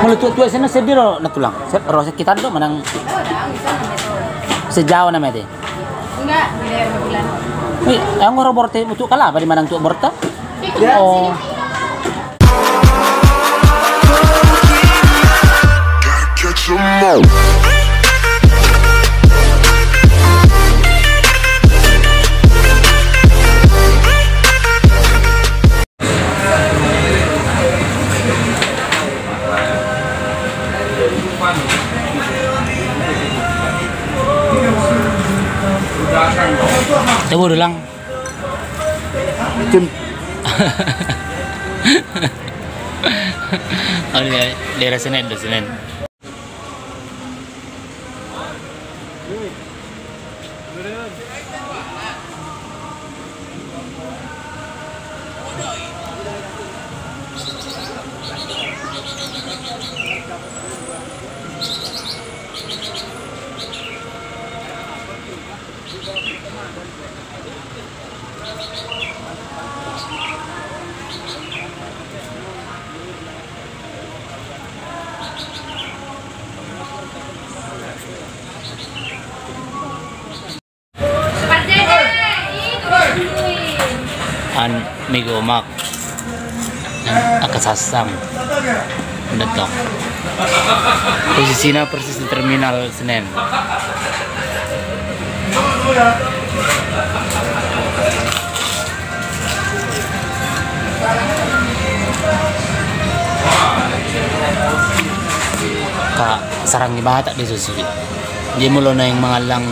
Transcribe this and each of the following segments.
Mulut tua sana sediro natulang. Rosa kita do manang sejauh nama deh. Enggak, beda yang bulan. Wih, yang ngoro borte mutu kala apa di manang tua borta? Oh. Catch 'em all. Coba ulang. Cun. Oh, daerah Senen, Senen. An Migomak yang Akasasang mendetok. Posisinya persis di terminal Senen. Kak sarang di bata di susu. Dia mulu na yang mengalang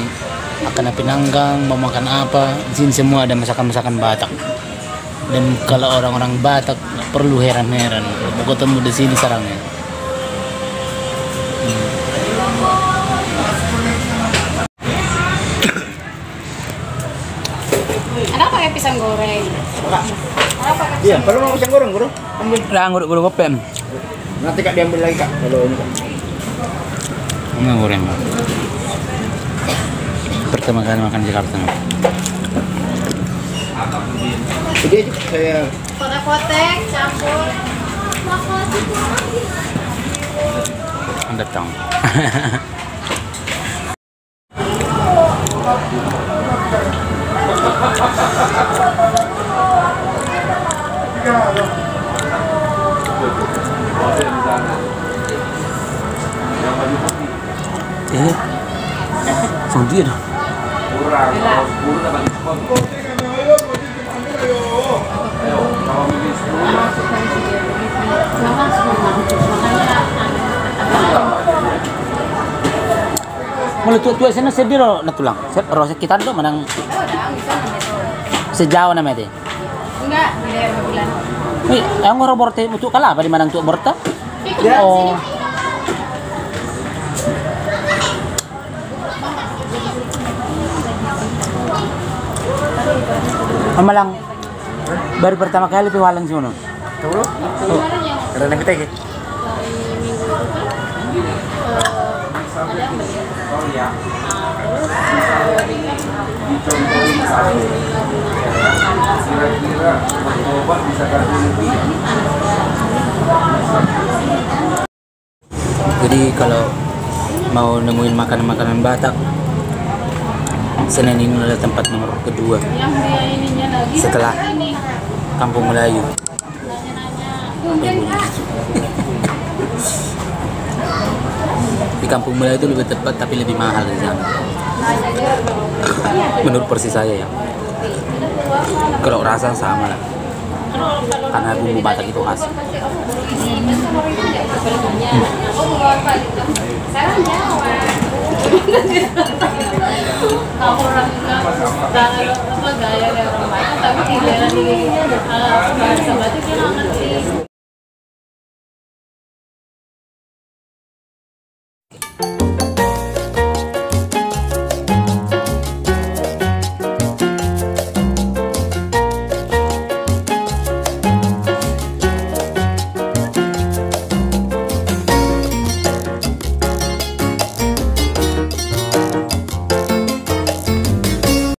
akan pinanggang, mau makan apa, di sini semua ada masakan-masakan Batak. Dan kalau orang-orang Batak perlu heran-heran, mau ketemu di sini sarangnya. Ada pakai pisang goreng. Iya, kalau mau pisang goreng, bro, ambil. Lah, guru kopem. Nanti Kak diambil lagi, Kak. Kalau ini, Kak. Enggak goreng. Pertama kali makan Jakarta. Jadi aja saya Kotek-kotek campur. Datang. Fondue dah. Mulut tua sana sediro natulang. Rosa kita do manang sejauh nama deh. Enggak, beda yang bulan. Wih, yang ngoro borte mutu kala apa di manang tua borta? Oh. Malang baru pertama kali piwalang sono. tahu tuh. Karena kita gitu. Jadi kalau mau nemuin makanan-makanan Batak, Senen ini adalah tempat nomor kedua setelah Kampung Melayu. Di Kampung Melayu itu lebih tepat tapi lebih mahal di sana. Menurut versi saya ya. Kalau rasa sama lah. Karena bumbu Batak itu khas. Aku orang gaya dari orang Batak, tapi di daerah di bahasa Batak